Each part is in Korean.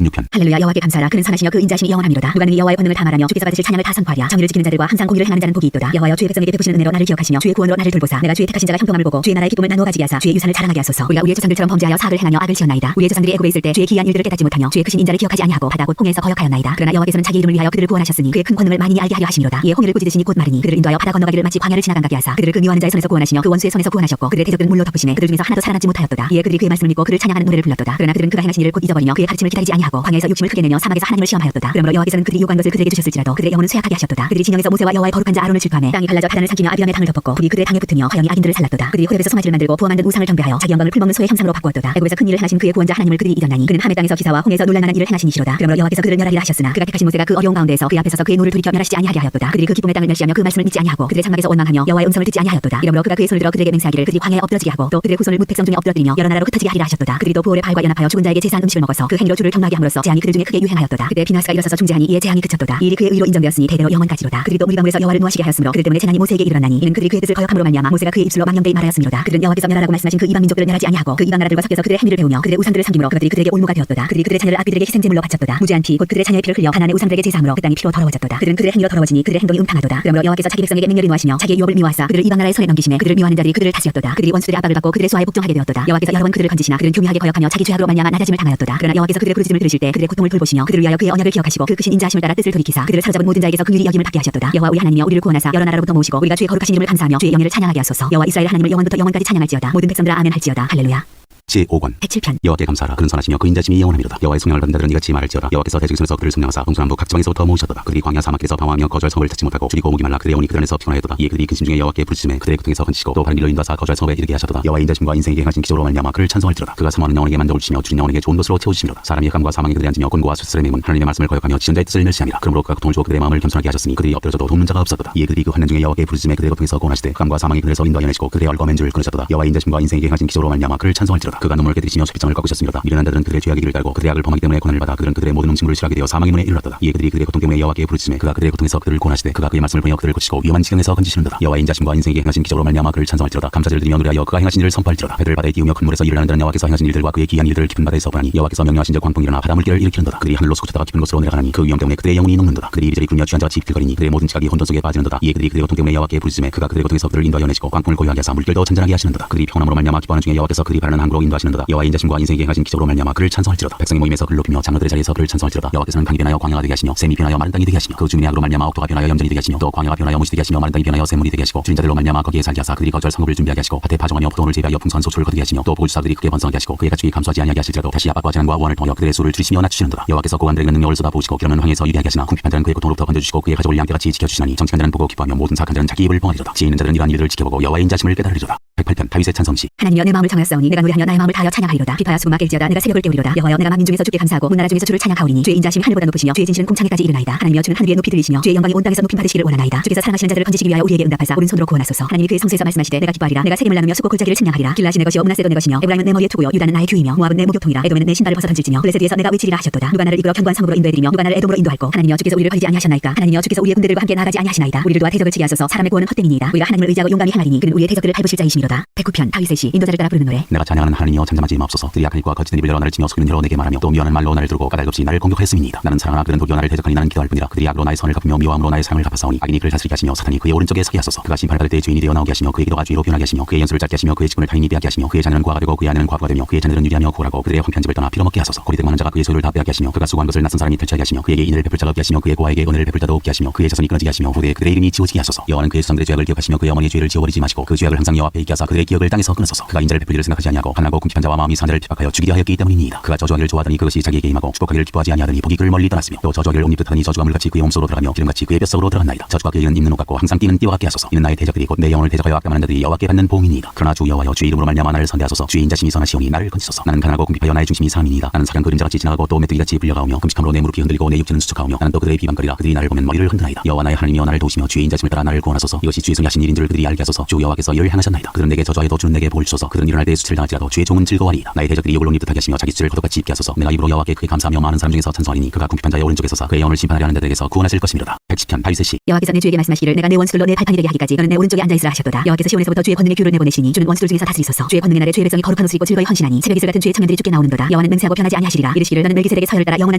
16편. 할렐루야. 여호와께 감사하라. 그는 선하시며 그 인자심이 영원하미로다. 누가 능히 여호와의 권능을 다 말하며 주께서 받으실 찬양을 다 선포하랴. 정의를 지키는 자들과 항상 공의를 행하는 자는 복이 있도다. 여호와여, 주의 백성에게 베푸시는 은혜로 나를 기억하시며 주의 구원으로 나를 돌보사. 내가 주의 택하신 자가 형통함을 보고 주의 나라의 기쁨을 나누어 가지게 하사 주의 유산을 자랑하게 하소서. 우리가 우리의 조상들처럼 범죄하여 사악을 행하며 악을 지었나이다. 우리의 조상들이 애굽에 있을 때 주의 기이한 일들을 깨닫지 못하며 주의 크신 인자를 기억하지 아니하고 바다 곧 홍해에서 거역하였나이다. 그러나 여호와께서는 자기 이름을 위하여 그들을 구원하셨으니 그의 큰 권능을 많이 알게 하려 하심이로다. 이에 홍해를 꾸짖으시니 곧 마르니 그들을 인도하여 바다 건너가기를 마치 광야를 지나간다게 하사 그들을 그 미워하는 자의 손에서 구원하시며 그 원수의 손에서 구원하셨고 그들의 대적들은 물로 덮으시매 그들 중에서 하나도 살아남지 못하였도다. 이에 그들이 그의 말씀을 믿고 그를 찬양하는 노래를 불렀도다. 그러나 그들은 그가 행하신 일을 곧 잊어버리며 그의 가르침을 기다리지 아니하고 광야에서 욕심을 크게 내며 사막에서 하나님을 시험하였도다. 그러므로 여호와께서는 그들이 요구한 것을 그들에게 주셨을지라도 그들의 영혼은 쇠약하게 하셨도다. 그들이 진영에서 모세와 여호와의 거룩한 자 아론을 질투하며 땅이 갈라져 바단을 삼키며 아비람의 땅을 덮었고 불이 그들의 당에 붙으며 화영이 악인들을 살랐도다. 그들이 호렙에서 송아지를 만들고 부어 만든 우상을 경배하여 자기 영광을 풀먹는 소의 형상으로 바꾸었도다. 애굽에서 큰 일을 행하신 그의 구원자 하나님을 그들이 잊었나니 그는 함의 땅에서 기사와 홍해에서 놀랄만한 일을 행하시니시로다. 그러므로 여호와께서 그들을 멸하리라 하셨으나 그가 택하신 모세가 그 어려운 가운데에서 그의 앞에 서서 그의 노를 돌이켜 멸하시지 아니하게 하였도다. 그들이 그 기쁨의 땅을 멸시하며 그 말씀을 믿지 아니하고 그들의 장막에서 원망하며 여호와의 음성을 듣지 아니하였도다. 이러므로 그가 그의 손을 들어 그들에게 맹세하기를 그들이 광야에 엎드러지게 하고 또 그들의 후손을 뭇 백성 중에 엎드러뜨리며 여러 나라로 흩어지게 하리라 하셨도다. 그들이 또 부올의 바알과 연합하여 죽은 자에게 제사한 음식을 먹어서 그 행위로 주를 경노하게 함으로써 재앙이 그들 중에 크게 유행하였도다. 그때 비나스가 일어서서 중재하니 이에 재앙이 그쳤도다. 이 일이 그의 의로 인정되었으니 대대로 영원까지로다. 그들이 또 무리방울에서 여호와를 노하시게 하였으므로 그들 때문에 재난이 모세에게 일어나니 이는 그들이 그의 뜻을 거역함으로 말미암아 모세가 그의 입술로 망령되이 말하였음이로다. 그들은 여호와께서 멸하라고 말씀하신 그 이방 민족들을 멸하지 아니하고 그 이방 나라들과 섞여서 그들의 행위를 배우며 그들의 우상들을 섬김으로 그것들이 그들에게 올무가 되었도다. 그들이 그들의 자녀를 악비들에게 희생제물로 바쳤도다. 무지한 피 곧 그들의 자녀의 피를 흘려 가나안의 우상들에게 제사함으로 그 땅이 피로 더러워졌도다. 그들은 그들의 행위로 더러워지니 그들의 행동이 음탕하도다. 그러므로 여호와께서 자기 백성에게 맹렬히 노하시며 자기의 유업을 미워하사 그들을 이방 나라의 손에 넘기시매 그들을 미워하는 자들이 그들을 다스렸도다. 그들이 원수들의 압박을 받고 그들의 수하에 복종하게 되었도다. 여호와께서 여러 번 그들을 건지시나 그들은 교미하게 거역하며 자기 죄악으로 말미암아 낮아짐을 당하였도다. 그러나 여호와께서 그들의 부르짖음을 들으실 때 그들의 고통을 돌보시며 그들을 위하여 그의 언약을 기억하시고 그 크신 인자하심을 따라 뜻을 돌이키사 그들을 사로잡은 모든 자에게서 긍휼히 여김을 받게 하셨도다. 여호와 우리 하나님이여, 우리를 구원하사 여러 나라로부터 모으시고 우리가 주의 거룩하신 이름을 감사하며 주의 영예를 찬양하게 하소서. 여호와 이스라엘 하나님을 영원부터 영원까지 찬양할지어다. 모든 백성들아 아멘 할지어다. 할렐루야. 제5권. 107편. 여호와께 감사하라. 그는 선하시며 그 인자심이 영원하미로다. 여호와의 성령을 받은 자들은 이같이 말할지어다. 여호와께서 대적에서 그들을 승량하사 동서남북 각 지방에서부터 모으셨도다. 그들이 광야 사막길에서 방황하며 거주할 성을 찾지 못하고 죽이고 목이 말라 그들의 영혼이 그들 안에서 피곤하였도다. 이에 그들이 근심 중에 여호와께 부르짖음에 그들의 고통에서 건지시고 또 바른 길로 인도하사 거주할 성에 이르게 하셨도다. 여호와의 인자심과 인생에게 행하신 기적으로 말미암아 그를 찬송할지로다. 그가 사모하는 영혼에게 만족을 주시며 주린 영혼에게 좋은 것으로 채워주심이로다. 사람이 흑암과 사망의 그들에 앉으며 곤고와 수스름의 맹문 하나님의 말씀을 거역하며 지존자의 뜻을 멸시함이라. 그러므로 그가 고통을 주어 그들의 마음을 겸손하게 하셨으니 그들이 엎드려져도 돕는 자가 없었도다. 이에 그들이 그 환난 중에 여호와께 부르짖음에 그들의 고통에서 구원하시되 흑암과 사망의 그들에서 인도하여 내시고 그들의 얼과 맨줄을 끊으셨도다. 여호와의 인자심과 인생에게 행하신 기적으로 말미암아 그를 찬송할지로다. 그가 눈물을 깨뜨리시며 소비장을 꺾으셨습니다. 미련한 자들은 그들의 죄악의 길을 깔고 그들의 악을 범하기 때문에 고난을 받아 그들은 그들의 모든 음식물을 싫어하게 되어 사망의 문에 이르렀도다. 이에 그들이 그들의 고통 때문에 여호와께 부르짖음에 그가 그들의 고통에서 그들을 구원하시되 그가 그의 말씀을 보며 그들을 고치시고 위험한 지경에서 건지시는도다. 여호와의 인자심과 인생에게 행하신 기적으로 말미암아 그를 찬송할지로다. 감사제를 드리며 노래하여 그가 행하신 일을 선포할지로다. 배들 바다에 띄우며 큰 물에서 일을 하는 자는 여호와께서 행하신 일들과 그의 기이한 일들을 깊은 바다에서 보라니 여호와께서 명령하신즉 광풍이 일어나 바다 물결을 일으키는도다. 그들이 하늘로 솟구쳤다가 깊은 곳으로 내려가니 그 위험 때문에 그들의 영혼이 녹는도다. 그들이 이리저리 굴며 취한 자와 지필거리니 그들의 모든 지각이 혼돈 속에 빠지는도다. 이에 그들이 그들의 고통 때문에 여호와께 부르짖음에 그가 그들의 고통에서 그들을 인도하여 내시고 광풍을 고요하게 하사 물결도 잔잔하게 하시는도다. 그들이 평온함으로 말미암아 기뻐하는 중에 여호와께서 그들이 바라는 항구로 인도하시는도다. 여호와의 인자심과 인생에게 행하신 기적으로 말미암아 그를 찬송할지로다. 백성의 모임에서 그를 높이며 장로들의 자리에서 그를 찬송할지로다. 여호와께서는 강이 변하여 광야가 되게 하시며 샘이 변하여 마른 땅이 되게 하시며 그 주민의 악으로 말미암아 옥토가 변하여 염전이 되게 하시며 또 광야가 변하여 무시 되게 하시며 마른 땅이 변하여 샘물이 되게 하시고 주린 자들로 말미암아 거기에 살게 하사 그들이 거주할 성읍을 준비하게 하시고 밭에 파종하며 포도원을 재배하여 풍성한 소출을 거두게 하시며 또 복을 주사 그들이 크게 번성하게 하시고 그의 가축이 감소하지 아니하게 하실지라도 다시 압박과 재난과 원을 통하여 그들의 수를 줄이시며 낮추시는도다. 여호와께서 고관들에게 능력을 쏟아 부으시고 기름은 황해에서 위대하게 하시나 궁핍한 자는 그의 고통으로부터 건져주시고 그의 가족을 양떼같이 지켜주시나니 정직한 자는 보고 기뻐하며 모든 사악한 자는 자기 입을 봉하리로다. 지혜 있는 자들은 이러한 일들을 지켜보고 여호와의 인자심을 깨달으리로다. 108편. 다윗의 찬송시. 하나님이여, 내 마음을 정하였사오니 내가 노래하며 나의 마음을 다하여 찬양하리로다. 비파야 수금아 깰지어다. 내가 새벽을 깨우리로다. 여호와여, 내가 만민 중에서 주께 감사하고 문나라 중에서 주를 찬양하오리니 주의 인자심이 하늘보다 높으시며 주의 진실은 궁창에까지 이르나이다. 하나님이여, 주는 하늘 위에 높이 들리시며 주의 영광이 온 땅에서 높임 받으시기를 원하나이다. 주께서 사랑하시는 자들을 건지시기 위하여 우리에게 응답하사 오른손으로 구원하소서. 하나님이 그의 성소에서 말씀하시되 내가 기뻐하리라. 내가 세림을 나누며 수고 골짜기를 측량하리라. 길라시 내 것이요 므낫세도 내 것이며 에브라임은 내 머리의 투구요 유다는 나의 규이며 모압은 내 목욕통이라. 에돔은 내 신발을 벗어 던질지며 블레셋에서 내가 외치리라 하셨도다. 누가 나를 이끌어 견고한 성읍으로 인도해드리며 누가 나를 에돔으로 인도할꼬. 하나님이여, 주께서 우리를 버리지 아니하셨나이까. 하나님이여, 주께서 우리의 군대들과 함께 나아가지 아니하시나이다. 우리를 도와 대적을 치게 하소서. 사람의 구원은 헛됨이니이다. 우리가 하나님을 의지하고 용감히 행하리니 그는 우리의 대적들을 밟으실 자이심이로다. 109편. 다윗의 시. 인도자를 따라 부르는 노래. 내가 찬양하는 하나님이여, 잠잠하지 마옵소서. 그들이 악한 입과 거짓된 입을 열어 나를 치며 속이는 혀로 내게 말하며 또 미워하는 말로 나를 두르고 까닭없이 나를 공격하였음이니이다. 나는 사랑하나 그들은 도끼와 나를 대적하니 나는 기도할 뿐이라. 그들이 악으로 나의 선을 갚으며 미워함으로 나의 사랑을 갚아싸우니 악인이 그를 다스리게 하시며 사탄이 그의 오른쪽에 서게 하소서. 그가 심판을 받을 때 죄인이 되어 나오게 하시며 그의 기도가 죄로 변하게 하시며 그의 연수를 짧게 하시며 그의 직분을 타인이 빼앗게 하시며 그의 자녀는 과가 되고 그의 아내는 과부가 되며 그의 자녀들은 유리하며 고라고 그들의 황폐한 집을 떠나 피로먹게 하소서. 고리되고 많은 자가 그의 소유를 다 빼앗게 하시며 그가 수고한 것을 낯선 사람이 탈취하게 하시며 그에게 인을 베풀 자가 없게 하시며 그의 고아에게 은혜를 베풀 자도 없게 하시며 그의 자손이 끊어지게 하시며 후대에 그들의 이름이 지워지게 하소서. 여호와는 그의 수상들의 죄악을 기억하시며 그의 어머니의 죄를 지워버리지 마시고 그 죄악을 항상 여호와 앞에 있게 하사 그들의 기억을 땅에서 끊으소서. 그가 인자를 베풀 일을 생각하지 아니하고 가난하고 궁핍한 자와 마음이 산자를 핍박하여 죽이려 하였기 때문이니이다. 그가 저주하기를 좋아하더니 그것이 자기에게 임하고 축복하기를 기뻐하지 아니하더니 복이 그를 멀리 떠났으며 또 저주하기를 옹립듯하더니 저주가 물같이 그의 몸속으로 들어가며 기름같이 그의 뼛속으로 들어갔나이다. 저주가 그의 입는 옷 같고 항상 뛰는 띠와 같게 하소서. 이는 나의 대적들이 곧 내 영혼을 대적하여 악감하는 자들이 여호와께 받는 보응이니이다. 그러나 주 여호와여, 주의 이름으로 말미암아 나를 선대하소서. 주의 인자심이 선하시오니 나를 건지소서. 나는 가난하고 궁핍하여 나의 중심이 사람이니이다. 나는 사람 그림자같이 지나가고 또 메뚜기같이 불려가오며 금식함으로 내 무릎이 흔들리고 내 육체는 수척하오며 나는 또 그들의 비방거리라. 그들이 나를 보면 머리를 흔드나이다. 여호와 나의 하나님이여, 나를 도우시며 주의 인자심을 따라 나를 구원하소서. 이것이 주의 손이 하신 일인 줄 그들이 알게 하소서. 주 여호와께서 이를 행하셨나이다. 그들은 내게 저주하여도 주는 내게 복을 주소서. 그들은 일어날 때 수치를 당할지라도 주의 종은 즐거워하리이다. 나의 대적들이 욕을 옹립듯하게 하시며 자기 수치를 거듭같이 입게 하소서. 내가 입으로 여호와께 크게 감사하며 많은 사람 중에서 찬송하리니 그가 궁핍한 자의 오른쪽에 서사 그의 영혼을 심판하려 하는 자들에게서 구원하실 것이미로다. 110편 바위셋이 여호와께서 내 주에게 말씀하시기를 내가 내 원수들로 내 발판이 되게 하기까지 너는 내 오른쪽에 앉아있으라 하셨도다. 여호와께서 시온에서부터 주의 권능의 귤을 내보내시니 주는 원수들 중에서 다스리소서. 주의 권능의 날에 주의 백성이 거룩한 옷을 입고 즐거이 헌신하니 새벽 이슬 같은 주의 청년들이 죽게 나오는도다. 여호와는 맹세하고 변하지 아니하시리라. 이르시기를 너는 멜기세덱의 서열을 따라 영원한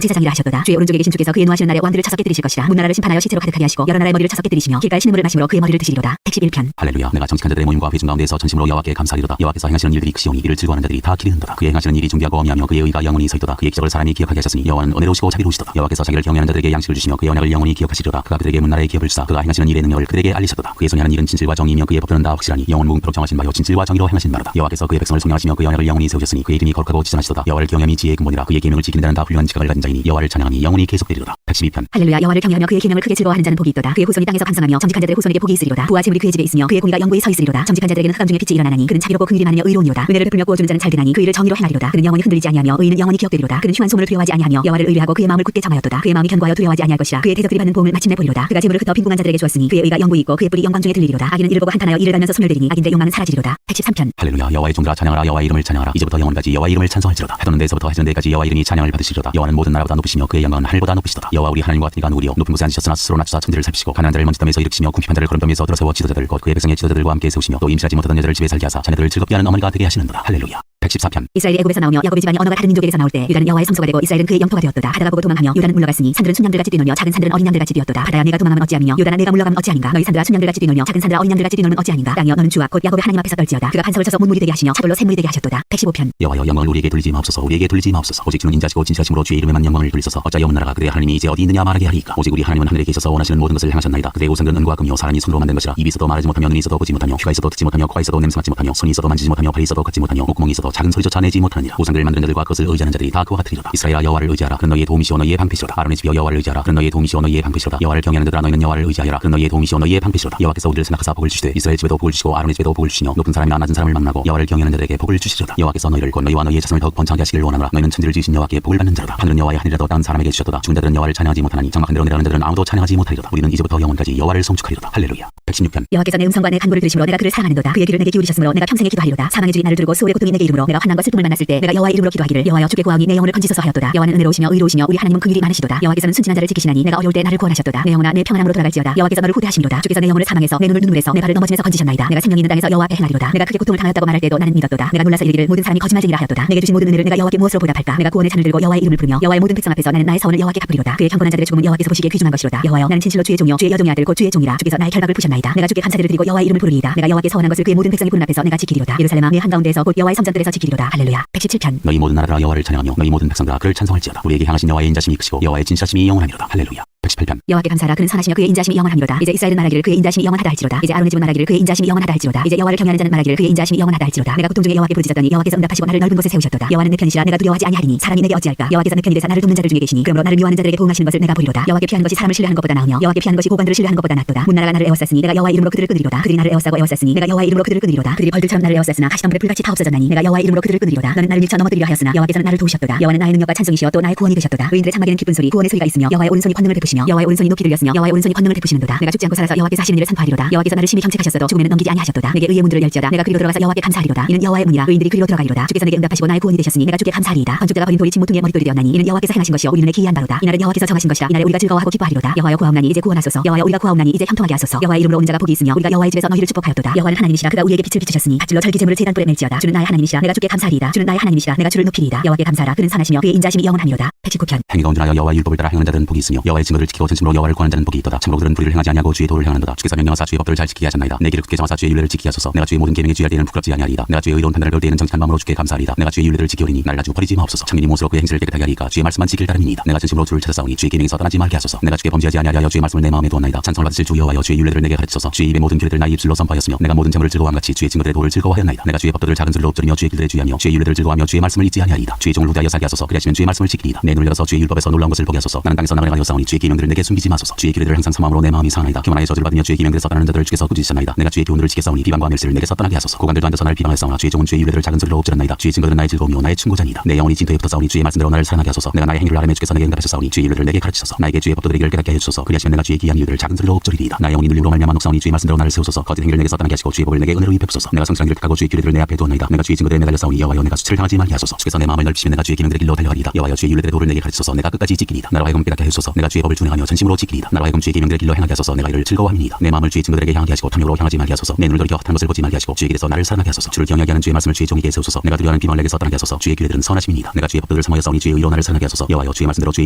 제사장이라 하셨도다. 주의 오른쪽에 계신 주께서 그의 노하시는 날에 왕들을 쳐 섞게 들이실 것이라. 문나라를 심판하여 시체로 가득하게 하시고 여러 나라의 머리를 쳐 섞게 들이시며 길가의 신음물을 마심으로 그의 머리를 드시리로다. 111편 할렐루야. 내가 정직한 자들의 모임과 회중 가운데서 전심으로 여호와께 감사하리로다. 여호와께서 행하시는 일들이 크시오니 이를 즐거워하는 자들이 다 기리는도다. 그의 행하시는 일이 존귀하고 어미하며 그의 의가 영원히 서있도다. 그의 기적을 사람이 기억하게 하셨으니 여호와는 은혜로우시고 자비로우시도다. 여호와께서 자기를 경외하는 자들에게 양식을 주시며 그의 언약을 영원히 기억하시리로다. 그가 그들에게 문나라의 기업을 주사 그가 행하시는 일의 능력을 그들에게 알리셨도다. 그의 손이 하는 일은 진실과 정의이며 그의 법도는 다 확실하니 영원 무궁토록 정하신 바요 진실과 정의로 행하신 바로다. 여호와께서 그의 백성을 송영하시며 그의 언약을 영원히 세우셨으니 그의 이름이 거룩하고 지존하시도다. 여호와를 경외함이 지혜의 근본이라. 그의 계명을 지키는 자는 다 훌륭한 지각을 가진 자이니 여호와를 찬양함이 영원히 계속되리로다. 112편 할렐루야. 여호와를 경외하며 그의 계명을 크게 즐거워하는 자는 복이 있도다. 그의 후손이 땅에서 강성하며 정직한 자들의 후손에게 복이 있으리로다. 부와 재물이 그의 집에 있으며 그의 공의가 영구히 서 있으리로다. 정직한 자들에게는 흑암 중에 빛이 일어나나니 그는 자비롭고 긍휼이 많으며 의로우니로다. 은혜를 베풀며 구워주는 자는 잘 되나니 그 일을 정의로 행하리로다. 그는 영원히 흔들리지 아니하며 의인은 영원히 기억되리로다. 그는 흉한 소문을 두려워하지 아니하며 여호와를 의뢰하고 그의 마음을 굳게 정하였도다. 그의 마음이 견고하여 두려워하지 아니할 것이라. 그의 대적들이 받는 보응을 마침내 보리로다. 그가 재물을 흩어 빈궁한 자들에게 주었으니 그의 의가 영구히 있고 그의 뿔이 영광 중에 들리리로다. 악인은 이를 보고 한탄하여 이를 갈면서 소멸되리니 악인들의 욕망은 사라지리로다. 113편 할렐루야. 여호와의 종들아 찬양하라. 여호와의 이름을 찬양하라. 이제부터 영원까지 여호와의 이름을 찬송할지로다. 해돋는 데에서부터 해지는 데까지 여호와의 이름이 찬양을 받으시리로다. 여호와는 모든 나라보다 높으시며 그의 영광은 하늘보다 높으시도다. 여호와 우리 하나님과 같으니가 누구리요. 높은 곳에 앉으셨으나 스스로 낮추사 천지를 살피시고 가난한 자를 먼지 땀에서 일으키시며 궁핍한 자를 거름더미에서 들어세워 지도자들 곧 그의 백성의 지도자들과 함께 세우시며 또 임신하지 못하던 여자를 집에 살게 하사 자녀들을 즐겁게 하는 어머니가 되게 하시는도다. 할렐루야. 114편 이스라엘이 애굽에서 나오며 야곱의 집안이 언어가 다른 민족에게서 나올 때 유다는 여호와의 성소가 되고 이스라엘은 그의 영토가 되었도다. 바다가 보고 도망하며 유다는 물러갔으니 산들은 순양들같이 뛰놀며 작은 산들은 어린 양들같이 뛰었도다. 바다야 내가 도망하면 어찌하며 유다나 내가 물러가면 어찌하는가. 너희 산들아 순양들같이 뛰놀며 작은 산들아 어린 양들같이 뛰놀면 어찌하는가. 땅이여 너는 주와 곧 야곱의 하나님 앞에서 떨지어다. 그가 반석을 쳐서 문물이 되게 하시며 차돌로 샘물이 되게 하셨도다. 115편 여호와여 영광을 우리에게 돌리지 마옵소서. 우리에게 돌리지 마옵소서. 오직 주는 인자시고 진실하심으로 주의 이름에만 영광을 돌리소서. 어찌하여 온 나라가 그의 하나님이 이제 어디 있느냐 말하게 하리이까. 오직 우리 하나님은 하늘에 계셔서 원하시는 모든 것을 행하셨나이다. 그의 우상은 은과 금이요 사람이 손으로 만든 것이라. 입이 있어도 말하지 못하며 눈이 있어도 보지 못하며 혀가 있어도 듣지 못하며 코가 있어도 냄새 맡지 못하며 손이 있어도 만지지 못하며 발이 있어도 걷지 못하며 목구멍이 있어도 작은 소리조차 내지 못하느니라. 우상들을 만드는 자들과 그것을 의지하는 자들이 다 그와 같으리로다. 이스라엘아 여호와를 의지하라. 그는 너희의 도움이시오 너희의 방패시로다. 아론의 집이여 여호와를 의지하라. 그는 너희의 도움이시오 너희의 방패시로다. 여호와를 경외하는 자들아 너희는 여호와를 의지하여라. 그는 너희의 도움이시오 너희의 방패시로다. 여호와께서 우리를 생각하사 복을 주시되 이스라엘 집에도 복을 주시고 아론의 집에도 복을 주시며 높은 사람이나 낮은 사람을 망라고 여호와를 경외하는 자들에게 복을 주시리로다. 여호와께서 너희를 곧 너희와 너희의 자손을 더욱 번창하게 하시기를 원하노라. 너희는 천지를 지으신 여호와께 복을 받는 자로다. 하늘은 여호와의 하늘이라도 다른 사람에게 주셨도다. 죽은 자들은 여호와를 찬양하지 못하나니 장막한 대로 내려가는 자들은 아무도 찬양하지 못하리로다. 우리는 이제부터 영원까지 여호와를 송축하리로다. 할렐루야. 116편 여호와께서 내 음성과 내 간구를 들으심으로 내가 그를 사랑하는도다. 그의 귀를 내게 기울이셨으므로 내가 평생에 기도하리로다. 사망의 줄이 나를 두르고 수월의 고통이 내게 이르므로 내가 환난과 슬픔을 만났을 때 내가 여호와의 이름으로 기도하기를 여호와여 주께 구하오니 내 영혼을 건지소서 하였도다. 여호와는 은혜로우시며 의로우시며 우리 하나님은 긍휼이 많으시도다. 여호와께서는 순진한 자를 지키시나니 내가 어려울 때 나를 구원하셨도다. 내 영혼아 내 평안함으로 돌아갈지어다. 여호와께서 너를 후대하심이로다. 주께서 내 영혼을 사망에서 내 눈을 눈물에서 내 발을 넘어짐에서 건지셨나이다. 내가 생명이 있는 땅에서 여호와 앞에 행하리로다. 내가 크게 고통을 당하였다고 말할 때도 나는 믿었도다. 내가 놀라서 이르기를 모든 사람이 거짓말쟁이라 하였도다. 내게 주신 모든 은혜를 내가 여호와께 무엇으로 보답할까. 내가 구원의 잔을 들고 여호와의 이름을 부르며 여호와의 모든 백성 앞에서 나는 나의 사원을 여호와께 갚으리로다. 그의 경건한 자들의 죽음은 여호와께서 보시기에 귀중한 것이로다. 여호와여 나는 진실로 주의 종이요 주의 여종의 아들 곧 주의 종이라. 주께서 나의 결박을 푸셨나이다. 내가 주께 감사를 드리고 여호와의 이름을 부르리이다. 내가 여호와께 서원한 것을 그의 모든 백성이 보는 앞에서 내가 지키리로다. 예루살렘아 내 한가운데에서 곧 여호와의 성전들에서 지키리로다. 할렐루야. 117편 너희 모든 나라들아 여호와를 찬양하며 너희 모든 백성들아 그를 찬송할지어다. 우리에게 향하신 여호와의 인자심이 크시고 여호와의 진실하심이 영원하니로다. 할렐루야. 118편 여호와께 감사하라. 그는 선하시며 그의 인자심이 영원하니로다. 이제 이스라엘은 말하기를 그의 인자심이 영원하다 할지로다. 이제 아론의 집은 말하기를 그의 인자심이 영원하다 할지로다. 이제 여호와를 경외하는 자는 말하기를 그의 인자심이 영원하다 할지로다. 내가 고통 중에 여호와께 부르짖었더니 여호와께서 응답하시고 나를 넓은 곳에 세우셨도다. 여호와는 내 편이시라 내가 두려워하지 아니하리니 사람이 내게 어찌할까. 여호와께서 내 편이 되사 나를 돕는 자들 중에 계시니 그러므로 나를 미워하는 자들에게 보응하시는 것을 내가 보리로다. 여호와께 피하는 것이 사람을 신뢰하는 것보다 나으며 여호와께 피하는 것이 고관들을 신뢰하는 것보다 낫도다. 문나라가 나를 에워쌌으니 내가 여호와의 이름으로 그들을 끊으리로다. 그들이 나를 에워싸고 에워쌌으니 내가 여호와의 이름으로 그들을 끊으리로다. 그들이 벌들처럼 나를 에워쌌으나 가시덤불에 불같이 다 없어졌나니 내가 여호와의 이름으로 그들을 끊으리로다. 너는 나를 밀쳐 넘어뜨리려 하였으나 여호와께서는 나를 도우셨도다. 여호와는 나의 능력과 찬송이시여 또 나의 구원이 되셨도다. 의인들의 장막에는 기쁜 소리 구원의 소리가 있으며 여호와의 오른손이 권능을 베푸시며 여호와의 오른손이 높이 들렸으며 여호와의 오른손이 권능을 베푸시는도다. 내가 죽지 않고 살아서 여호와께서 하시는 일을 선포하리로다. 여호와께서 나를 심히 경책하셨어도 죽음에는 넘기지 아니하셨도다. 내게 의의 문들을 열지어다. 내가 그리로 들어가서 여호와께 감사하리로다. 이는 여호와의 문이라 의인들이 그리로 들어가리로다. 주께서 내게 응답하시고 나의 구원이 되셨으니 내가 주께 감사하리이다. 건축자가 버린 돌이 진모퉁이의 머릿돌이 되었나니 이는 여호와께서 행하신 것이요 우리 눈에 기이한 바로다. 이날은 여호와께서 정하신 것이라. 이날에 우리가 즐거워하고 기뻐하리로다. 여호와여 구하옵나니 이제 구원하소서. 여호와여 우리가 구하옵나니 이제 형통하게 하소서. 여호와의 이름으로 오는 자가 복이 있으며 우리가 여호와의 집에서 너희를 축복하였도다. 여호와는 하나님이시라. 그가 우리에게 빛을 비추셨으니 밧줄로 절기제물을 제단불에 맬지어다. 주는 나의 하나님이시라. 내가 주께 감사하리이다. 주는 나의 하나님이시라. 내가 주를 높이리이다. 여호와께 감사하라. 그는 선하시며 그의 인자심이 영원하니로다. 119편 행위가 온전하여 여호와의 율법을 따라 행하는 자들은 복이 있으며 여호와의 증거를 지키고 전심으로 여호와를 구하는 자는 복이 있도다. 참으로 그들은 불의를 행하지 아니하고 주의 도를 행하는도다. 주께서 명령하사 주의 법도를 잘 지키게 하셨나이다. 내 길을 굳게 정하사 주의 율례를 지키게 하소서. 내가 주의 모든 계명에 주의할 때에는 부끄럽지 아니하리이다. 내가 주의 의로운 판단을 배울 때에는 정직한 마음으로 주께 감사하리이다. 내가 주의 율례를 지키오리니 나를 아주 버리지 마옵소서. 청인이 못으로 그의 행실을 깨끗하게 하리이까. 주의 말씀만 지킬 따름이니이다. 내가 진심으로 주를 찾아싸우니 주의 계명에서 떠나지 말게 하소서. 내가 주께 범죄하지 아니하여 주의 말씀을 내 마음에 두었나이다. 찬송을 받으실 주 여호와여 주의 율례를 내게 가르치소서. 주의 입의 모든 규례들 나의 입술로 선포하였으며 내가 모든 재물을 즐거워함 같이 주의 증거들의 도를 즐거워하였나이다. 내가 주의 법도를 작은 소리로 엎드리며 주의 길들에 주의하며 주의 율례를 즐거워하며 주의 말씀을 잊지 아니하리이다. 주의 종을 후대하여 살게 하소서. 그리하시면 주의 말씀을 지키리이다. 내 눈을 열어서 주의 율법에서 놀라운 것을 보게 하소서. 나는 땅에서 나그네가 되었사오니 주의 계명들을 내게 숨기지 마소서. 주의 규례들을 항상 사모함으로 내 마음이 상하나이다. 교만하여 저주를 받으며 주의 계명들에서 떠나는 자들을 주께서 꾸짖으셨나이다. 내가 주의 교훈들을 지켰사오니 비방과 멸시를 내게서 떠나게 하소서. 고관들도 앉아서 나를 비방하였사오나 주의 종은 주의 율례들을 작은 소리로 엎드렸나이다. 주의 증거들은 나의 즐거움이요 나의 충고자니이다. 내 영혼이 진토에 붙었사오니 주의 말씀대로 나를 사랑하게 하소서. 내가 나의 행위를 아뢰매 주께서 내게 응답하셨사오니 주의 율례를 내게 가르치소서. 나에게 주의 법도들을 깨닫게 해주소서. 그리하시면 내가 주의 귀한 이유들을 작은 소리로 엎드리리이다. 나의 영혼이 눌림으로 말미암아 녹사오니 주의 말씀대로 나를 세우소서. 거짓 행위를 내게서 떠나게 하시고 주의 법을 내게 은혜로 입혀소서. 내가 성실한 길을 택하고 주의 규례들을 내 앞에 두었나이다. 내가 주의 증거들에 매달렸사오니 여호와여 내가 수치를 당하지 말게 하소서. 주께서 내 마음을 넓히시면 내가 주의 계명들의 길로 달려가리이다. 여호와여 주의 율례들의 도를 내게 가르치소서. 내가 끝까지 지키리이다. 나로 하여금 깨닫게 해주소서. 내가 주의 법을 준행하리이다. 명하며 전심으로 지키리이다. 나로 하여금 주의 계명들의 길로 행하게 하소서. 내가 이를 즐거워함이니이다. 내 마음을 주의 증거들에게 향하게 하시고 탐욕으로 향하지 말게 하소서. 내 눈을 돌이켜 헛한 것을 보지 말게 하시고 주의 길에서 나를 사랑하게 하소서. 주를 경외하게 하는 주의 말씀을 주의 종에게 세우소서. 내가 두려워하는 비방을 내게서 떠나게 하소서. 주의 규례들은 선하심이니이다. 내가 주의 법도들을 사모하여 싸우니 주의 의로 나를 사랑하게 하소서. 여호와여 주의 말씀대로 주의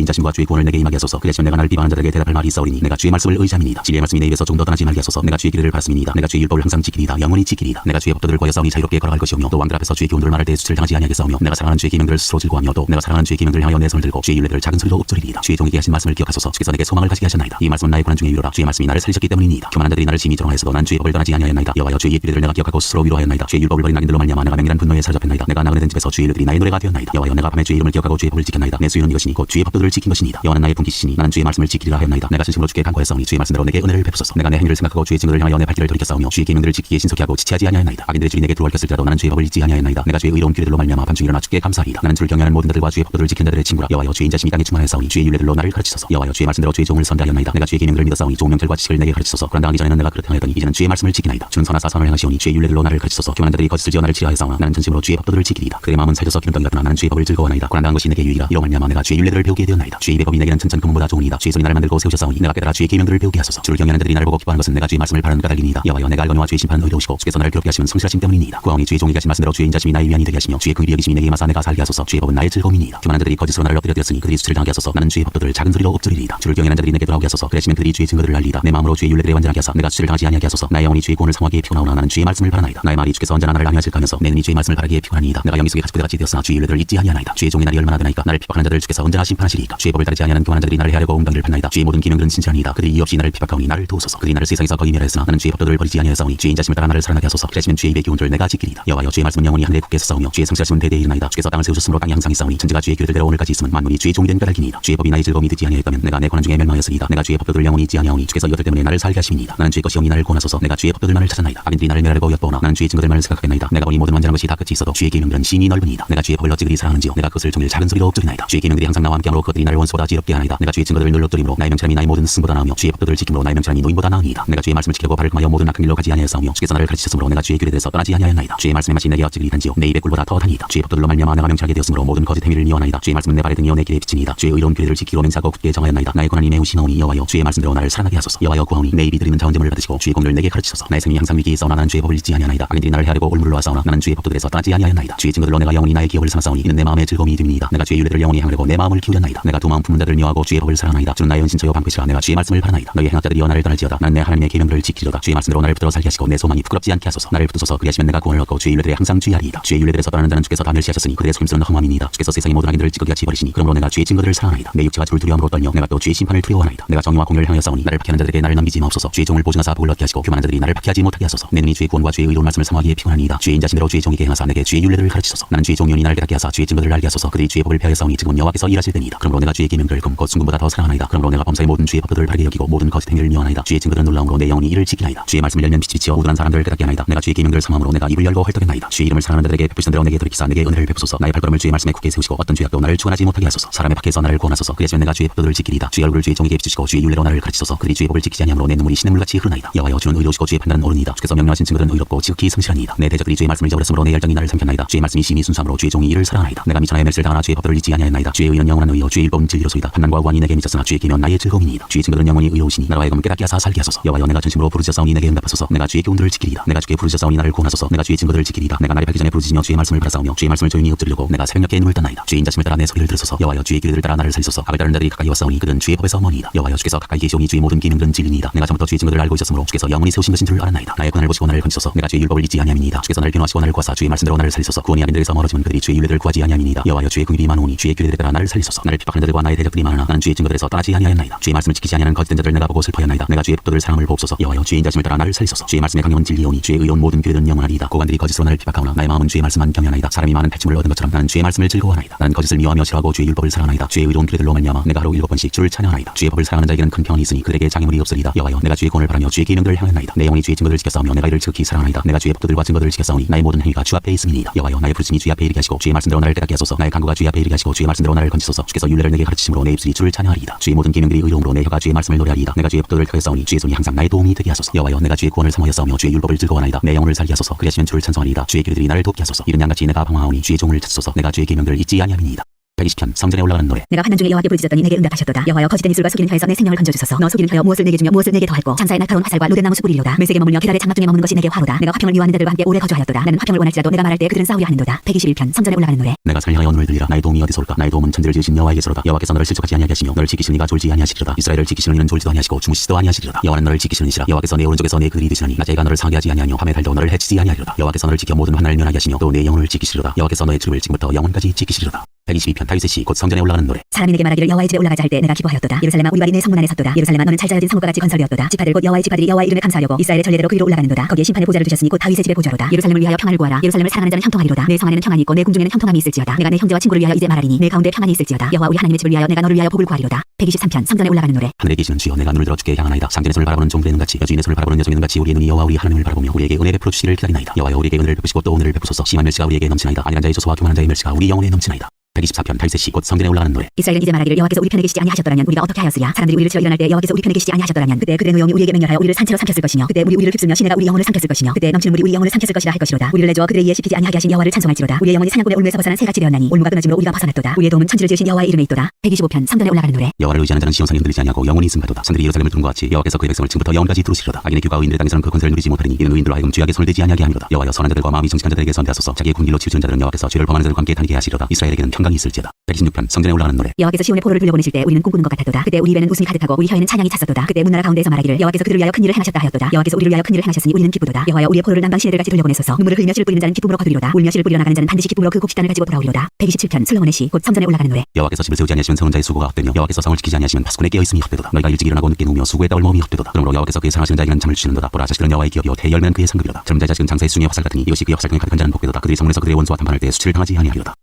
인자심과 주의 구원을 내게 임하게 하소서. 그리하시면 내가 나를 비방하는 자들에게 대답할 말이 있사오리니 내가 주의 말씀을 의지함이니이다. 진리의 말씀이 내 입에서 좀 더 떠나지 말게 하소서. 내가 주의 길을 바랐음이니이다. 내가 주의 율법을 항상 지키리이다. 영원히 지키리이다. 내가 주의 법도들을 구하여 싸우니 자유롭게 걸어갈 것이오며 또 왕들 앞에서 주의 교훈들을 말할 때 수치를 당하지 아니하겠사오며 내가 사랑하는 주의 계명들을 스스로 즐거워하며 또 내가 사랑하는 주의 계명들을 향하여 내 손을 들고 주의 율례들을 작은 소리로 읊조리리이다. 주의 종에게 하신 말씀을 기억하소서. 주께서 내게 소망을 가지게 하셨나이다. 이 말씀은 나의 고난 중에 위로라. 주의 말씀이 나를 살리셨기 때문이니이다. 교만한 자들이 나를 심히 조롱하였어도 난 주의 법을 떠나지 아니하였나이다. 여호와여 주의 규례들을 내가 기억하고 스스로 위로하였나이다. 주의 율법을 버린 악인들로 말미암아 내가 맹렬한 분노에 사로잡혔나이다. 내가 나그네 된 집에서 주의 율들이 나의 노래가 되었나이다. 여호와여 내가 밤에 주의 이름을 기억하고 주의 법을 지켰나이다. 내 수요는 이것이니 곧 주의 법도들을 지킨 것이니이다. 여호와는 나의 분깃이시니 나는 주의 말씀을 지키리라 하였나이다. 내가 진심으로 주께 간구하였사오니 주의 말씀대로 내게 은혜를 베푸소서. 내가 내 행위를 생각하고 주의 증거를 향하여 내 발길을 돌이켰사오며 주의 계명들을 지키기에 신속히하고 지체하지 아니하였나이다. 악인들의 집이 내게 들어왔을지라도 나는 주의 법을 잊지 아니하였나이다. 내가 주의 의로운 규례들로 말미암아 밤중 일어나 주께 감사하리이다. 나는 주를 경외하는 모든 자들과 주의 법도들을 지키는 자들의 친구라. 여호와여 주의 인자심이 땅에 충만하였사오니 주의 율례들로 나를 가르치소서. 여호와여 주의 말씀대로 주의 종을 선대하였나이다. 내가 주의 계명들을 믿었사오니 좋은 명철과 지식을 내게 가르치소서. 그런 당하기 전에는 내가 그렇게 하였더니 이제는 주의 말씀을 지키나이다. 주는 선하사 선을 행하시오니 주의 율례들로 나를 가르치소서. 교만한 자들이 거짓을 지어 나를 치하하였사오나 나는 전심으로 주의 법도들을 지키리이다. 그의 마음은 살쪄서 기름덩이 같으나 나는 주의 법을 즐거워하나이다. 고난 당한 것이 내게 유익이라. 이로 말미암아 내가 주의 율례들을 배우게 되었나이다. 주의 입의 법이 내게는 천천 금보다 좋으니이다. 주의 손이 나를 만들고 세우셨사오니 내가 깨달아 주의 계명들을 배우게 하소서. 주를 경외하는 자들이 나를 보고 기뻐하는 것은 내가 주의 말씀을 바라는 까닭이니이다. 여호와여 내가 알거니와 주의 심판은 의로우시고 주께서 나를 괴롭게 하시면 성실하심 때문이니이다. 구하오니 주의 종에게 하신 말씀대로 주의 인자심이 나의 위안이 되게 하시며 주의 긍휼히 여기심이 내게 임하사 내가 살게 하소서. 주의 법은 나의 즐거움이니이다. 교만한 자들이 거짓으로 나를 엎드려되었으니 그들이 수치를 당하게 하소서. 나는 주의 법도들을 작은 소리로 읊조리리이다. 주를 경외하는 자들이 내게 돌아오게 하소서. 그러시면 그들이 주의 증거들을 알리이다. 내 마음으로 주의 율례들에 완전하게 하사 내가 수치를 당하지 아니하게 하소서. 나의 영혼이 주의 구원을 사모하기에 피곤하오나 나는 주의 말씀을 바라나이다. 나의 말이 주께서 언제나 나를 안위하실까 하면서 내 눈이 주의 말씀을 바라기에 피곤하니이다. 내가 영이 속에 가축부대같이 되었으나 주의 율례들을 잊지 아니하나이다. 주의 종의 날이 얼마나 되나이까. 나를 핍박하는 자들을 주께서 언제나 심판하시리이까. 주의 법을 따르지 아니하는 교만한 자들이 나를 해하려고 웅덩이를 팠나이다. 주의 모든 계명들은 진실하니이다. 그들이 이유 없이 나를 핍박하오니 나를 도우소서. 그들이 나를 세상에서 거의 멸하였으나 나는 주의 법도들을 버리지 아니하였사오니 주의 인자심을 따라 나를 사랑하게 하소서. 그러시면 주의 입의 교훈들을 내가 지키리이다. 여호와여 주의 말씀은 영원히 하늘에 굳게 서사오며 주의 성실하심은 대대에 이르나이다. 주께서 땅을 세우셨으므로 땅이 항상 있사오니 천지가 주의 규례대로 오늘까지 있음은 만물이 주의 종이 된 까닭이니이다. 주의 법이 나의 즐거움이 되지 아니하였다면 내가 내 고난 중에 멸망하였으리이다. 내가 주의 법도들을 영원히 잊지 아니하오니 주께서 이것들 때문에 나를 살게 하심이니이다. 나는 주의 것이오니 나를 구원하소서. 내가 주의 법도들만을 찾았나이다. 악인들이 나를 멸하려고 엿보나 나는 주의 증거들만을 생각하겠나이다. 내가 보니 모든 완전한 것이 다 끝이 있어도 주의 계명들은 심히 넓으니이다. 내가 주의 법을 어찌 그리 사랑하는지요. 내가 그것을 종일 작은 소리로 읊조리나이다. 주의 계명들이 항상 나와 함께함으로 그것들이 나를 원수보다 지럽게 하나이다. 내가 주의 증거들을 늘 읊조림으로 나의 명철함이 나의 모든 스승보다 나으며 주의 법도들을 지킴으로 나의 명철함이 노인보다 나으니이다. 내가 주의 말씀을 지키려고 발을 금하여 모든 악한 길로 가지 아니하였사오며 주께서 나를 가르치셨으므로 내가 주의 규례에서 떠나지 아니하였나이다. 주의 말씀의 맛이 내게 어찌 그리 단지요. 내 입의 꿀보다 더 다니이다. 주의 법도들로 말미암아 내가 명철하게 되었으므로 모든 거짓 행위를 미워하나이다. 주의 말씀은 내 발의 등이요 내 길의 빛이니이다. 주의 의로운 규례를 지키기로 맹세하고 굳게 정하였나이다. 나의 고난이 매우 심하오니 여호와여 주의 말씀대로 나를 사랑하게 하소서. 여호와여 구하오니 내 입이 드리는 자원제물을 받으시고 주의 공의를 내게 가르치소서. 나의 생명이 항상 위기에 있사오나 나는 주의 법을 잊지 아니하나이다. 악인들이 나를 해하려고 올무를 놓았사오나 나는 주의 법도들에서 떠나지 아니하였나이다. 주의 증거들로 내가 영원히 나의 기업을 삼았사오니 이는 내 마음의 즐거움이 됨이니이다. 내가 주의 율례들을 영원히 향하려고 내 마음을 기울였나이다. 내가 두 마음 품은 자들을 미워하고 주의 법을 사랑하나이다. 주는 나의 은신처요 방패시라. 내가 주의 말씀을 바라나이다. 너희 행악자들이 나를 떠날지어다. 나는 내 하나님의 계명들을 지키리로다. 주의 말씀대로 나를 붙들어 살게 하시고 내 소망이 부끄럽지 않게 하소서. 나를 붙드소서. 그리하시면 내가 구원을 얻고 주의 율례들에 항상 주의하리이다. 주의 율례들에서 떠나는 자는 주께서 다 멸시하셨으니 그들의 속임수는 허무함이니이다. 주께서 세상의 모든 악인들을 찌꺼기같이 버리시니 그러므로 내가 주의 증거들을 사랑하나이다. 내 육체가 주를 두려움으로 떨며 내가 또 주의 심판을 두려워하나이다. 내가 정의와 공의를 향하여 싸우니 나를 박해하는 자들에게 나를 넘기지 마옵소서. 주의 종을 보증하사 복을 얻게 하시고 교만한 자들이 나를 박해하지 못하게 하소서. 내 눈이 주의 구원과 주의 의로운 말씀을 사모하기에 피곤하니이다. 주의 인자심대로 주의 종에게 행하사 내게 주의 율례들을 가르치소서. 나는 주의 종이오니 나를 깨닫게 하사 주의 증거들을 알게 하소서. 그들이 주의 법을 폐하여 싸우니 지금 여호와께서 일하실 때니이다. 그러므로 내가 주의 계명들을 금곧 순금보다 더 사랑하나이다. 그러므로 내가 범사의 모든 주의 법도들을 바르게 여기고 모든 거짓 행위를 미워하나이다. 주의 증거들은 놀라움으로 내 영혼이 이를 지키나이다. 주의 말씀을 열면 빛이 비치어 우둔한 사람들을 깨닫게 하나이다. 내가 주의 계명들을 사모함으로 내가 입을 열고 헐떡였나이다. 주의 이름을 사랑하는 자들에게 베푸시는 대로 내게 돌이키사 내게 은혜를 베푸소서. 나의 발걸음을 주의 말씀에 굳게 세우시고 어떤 죄악도 나를 주관하지 못하게 하소서. 사람의 박해에서 나를 구원하소서. 그리하시면 내가 주의 법도들을 지키리이다. 주의 얼굴을 주의 종에게 비추시고 주의 율례로 나를 가르치소서. 그들이 주의 법을 지키지 아니함으로 내 눈물이 시냇물같이 흐르나이다. 여호와여 주는 의로우시고 주의 판단은 옳으니이다. 주께서 명령하신 증거들은 의롭고 지극히 성실하니이다. 내 대적들이 주의 말씀을 잊어버렸으므로 내 열정이 나를 삼켰나이다. 주의 말씀이 심히 순수함으로 주의 종이 이를 사랑하나이다. 내가 미천하에 멸시를 당하나 주의 법도를 잊지 아니하였나이다. 주의 의는 영원한 의요 주의 율법은 진리로소이다. 판단과 구원이 내게 미쳤으나 주의 계명 나의 즐거움이니이다. 주의 증거들은 영원히 의로우시니 나로 하여금 깨닫게 하사 살게 하소서. 여호와여 내가 전심으로 부르짖었사오니 내게 응답하소서. 내가 주의 교훈들을 지키리이다. 내가 주께 부르짖었사오니 나를 구원하소서. 내가 주의 증거들을 지키리이다. 내가 날이 밝기 전에 부르짖으며 주의 말씀을 바라사오며 주의 말씀을 조용히 읊조리려고 내가 새벽녘에 눈을 떴나이다. 주의 인자심을 따라 내 소리를 들으소서. 여호와여 주의 규례들을 따라 나를 살리소서. 악을 따르는 자들이 가까이 왔사오니 그들은 주의 법에서 머니이다. 여호와여 주께서 가까이 계시오니 주의 모든 계명들은 진리니이다. 내가 전부터 주의 증거들을 알고 있었으므로 주께서 영원히 세우신 것인 줄 알았나이다. 나의 고난을 보시고 나를 건지소서. 내가 주의 율법을 잊지 아니함이니이다. 주께서 나를 변호하시고 나를 구하사 주의 말씀대로 나를 살리소서. 구원이 악인들에서 멀어지면 그들이 주의 율례들을 구하지 아니함이니이다. 여호와여 주의 긍휼이 많으니 주의 규례들에 따라 나를 살리소서. 나를 핍박하는 자들과 나의 대적들이 많으나 나는 주의 증거들에서 떠나지 아니하였나이다. 주의 말씀을 지키지 아니하는 거짓된 자들을 내가 보고 슬퍼하였나이다. 내가 주의 법도들 사랑을 보옵소서. 여호와여 주의 인자심을 따라 나를 살리소서. 주의 말씀의 강령은 진리오니 주의 의로운 모든 규례들은 영원하리이다. 고관들이 거짓으로 나를 핍박하오나 나의 마음은 주의 말씀만 경외하나이다. 사람이 많은 패침을 얻은 것처럼 나는 주의 말씀을 즐거워하나이다. 나는 거짓을 미워하며 싫어하고 주의 율법을 사랑하나이다. 주의 의로운 규례들로 말미암아 내가 하루 7번씩 주를 찬양하나이다. 주의 법을 사랑하는 자에게는 큰 평안이 있으니 그들에게 장애물이 없으리이다. 여호와여 내가 주의 구원을 바라며 주의 계명들을 향하나이다. 내 영혼이 주의 증거들을 지켰사오며 내가 이를 지극히 사랑하나이다. 내가 주의 법도들과 증거들을 지켰사오니 나의 모든 행위가 주 앞에 있음이니이다. 여호와여 나의 부르심이 주의 앞에 이르게 하시고 주의 말씀대로 나를 깨닫게 하소서. 나의 간구가 주의 앞에 이르게 하시고 주의 말씀대로 나를 건지소서. 주께서 율례를 내게 가르치심으로 내 입술이 주를 찬양하리이다. 주의 모든 계명들이 의로움으로 내 혀가 주의 말씀을 노래하리이다. 내가 주의 법도를 펴겠사오니 주의 손이 항상 나의 도움이 되게 하소서. 여호와여 내가 주의 구원을 사모하였사오며 주의 율법을 즐거워하나이다. 내 영혼을 살게 하소서. 그리하시면 주를 찬송하리이다. 주의 길들이 나를 돕게 하소서. 이른 양같이 내가 방황하오니 주의 종을 찾소서. 내가 주의 계명들을 잊지 아니함이니이다. 120편 성전에 올라가는 노래. 내가 환난 중에 여호와께 부르짖었더니 내게 응답하셨도다. 여호와여 거짓된 이술과 속이는 혀에서 내 생명을 건져주소서. 너 속이는 혀여 무엇을 내게 주며 무엇을 내게 더할꼬. 장사의 날카로운 화살과 루덴나무 수풀이로다. 메색에 머물며 계달의 장막 중에 머무는 것이 내게 화로다. 내가 화평을 미워하는 자들과 함께 오래 거주하였도다. 나는 화평을 원할지라도 내가 말할 때 그들은 싸우려 하는도다. 121편 성전에 올라가는 노래. 내가 살향하여 눈을 들리라. 나의 도움이 어디서 올까? 나의 도움은 천지를 지으신 여호와에게서로다. 여호와께서 너를 실족하지 아니하시며 너를 지키시는 이가 졸지 아니하시리로다. 이스라엘을 지키시는 이는 졸지도 아니하시고 주무시지도 아니하시리로다. 여호와는 너를 지키시는 이시라. 여호와께서 내 오른쪽에서 내 그들이 되시나니 낮에 해가 너를 상하게 하지 아니하며 밤에 달도 너를 해치지 아니하리로다. 여호와께서 너를 지켜 모든 환난을 면하게 하시며 또 내 영혼을 지키시리로다. 여호와께서 너의 주를 지금부터 영원까지 지키시리로다. 122편 다윗의 시 곧 성전에 올라가는 노래. 사람이 내게 말하기를 여호와의 집에 올라가자 할 때 내가 기뻐하였도다. 예루살렘아 우리 발이 내 성문 안에 섰도다. 예루살렘아 너는 잘 짜여진 성읍과 같이 건설되었도다. 지파들 곧 여호와의 지파들이 여호와의 이름에 감사하려고 이스라엘의 전례대로 그 위로 올라가는도다. 거기에 심판의 보좌를 두셨으니 곧 다윗의 집의 보좌로다. 예루살렘을 위하여 평안을 구하라. 예루살렘을 사랑하는 자는 형통하리로다. 내 성 안에는 평안이 있고 내 궁중에는 형통함이 있을지어다. 내가 내 형제와 친구를 위하여 이제 말하리니 내 가운데 평안이 있을지어다. 여호와 우리 하나님의 집을 위하여 내가 너를 위하여 복을 구하리로다. 123편 성전에 올라가는 노래. 하늘에 계시는 주여 내가 눈을 들어 주께 향하나이다. 상전의 손을 바라보는 종들의 눈같이 여주인의 손을 바라보는 여종의 눈같이 우리의 눈이 여호와 우리 하나님을 바라보며 우리에게 은혜 베풀어 주시기를 기다리나이다. 여호와여 우리에게 은혜를 베푸시고 또 은혜를 베푸소서. 심한 멸시가 우리에게 넘치나이다. 안일한 자의 조소와 교만한 자의 멸시가 우리 영혼에 넘치나이다. 124편 다윗의 시 곧 성전에 올라가는 노래. 이스라엘은 이제 말하기를 여호와께서 우리 편에 계시지 아니하셨더라면 우리가 어떻게 하였으랴. 사람들이 우리를 치러 일어날 때 여호와께서 우리 편에 계시지 아니하셨더라면 그때 그들의 노용이 우리에게 맹렬하여 우리를 산채로 삼켰을 것이며 그때 물이 우리를 휩쓸며 시내가 우리 영혼을 삼켰을 것이며 그때 넘치는 물이 우리 영혼을 삼켰을 것이라 할 것이로다. 우리를 내주어 그들의 이에 씹히지 아니하게 하신 여호와를 찬송할지로다. 우리의 영혼이 사냥꾼의 올무에서 벗어난 새같이 되었나니 올무가 끊어짐으로 우리가 벗어났도다. 우리의 도움은 천지를 지으신 여호와의 이름에 있도다. 125편 성전에 올라가는 노래. 여호와를 의지하는 자는 시온산이 흔들리지 아니하고 영원히 승하도다. 산들이 예루살렘을 두는 것 같이 여호와께서 그의 백성을 지금부터 영원까지 두루시리로다. 악인의 규가 의인들의 땅에서는 그 권세를 누리지 못하리니 이는 의인들로 하여금 죄악에 손을 대지 아니하게 함이로다. 여호와여 선한 자들과 마음이 정직한 자들에게 선대하소서. 자기의 군길로 치우치는 자들은 여호와께서 죄를 범하는 자들과 함께 다니게 하시리로다. 이스라엘에게는 평강이 있을지어다. 126편 성전에 올라가는 노래. 여호와께서 시온의 포로를 돌려보내실 때 우리는 꿈꾸는 것 같았도다. 그때 우리 입에는 웃음이 가득하고 우리 혀에는 찬양이 찼었도다. 그때 문나라 가운데에서 말하기를 여호와께서 그들을 위하여 큰 일을 행하셨다 하였도다. 여호와께서 우리를 위하여 큰 일을 행하셨으니 우리는 기쁘도다. 여호와여 우리의 포로를 남방 시내들같이 돌려보내소서. 눈물을 흘리며 씨를 뿌리는 자는 기쁨으로 거두리로다. 울며 씨를 뿌리러 나가는 자는 반드시 기쁨으로 그 곡식단을 가지고 돌아오리로다. 127편 솔로몬의 시 곧 성전에 올라가는 노래. 여호와께서 집을 세우지 아니하시면 세우는 자의 수고가 헛되며 여호와께서 성을 지키지 아니하시면 파수꾼의 깨어있음이 헛되도다. 너희가 일찍 일어나고 늦게 누우며 수고에 떠올 몸이 헛되도다. 그러므로 여호와께서 그의 사랑하시는 자에게는 잠을 주시는도다. 보라 자식들은 여호와의 기업이요 대 열매는 그의 상급이로다. 젊은 자의 자식은 장사의 숭의 화살 같으니 이것이 그의 화살통에 가득한 자는 복되도다. 그들이 성문에서 그들의 원수와談판할 때 수치를 당하지 아니하리로다.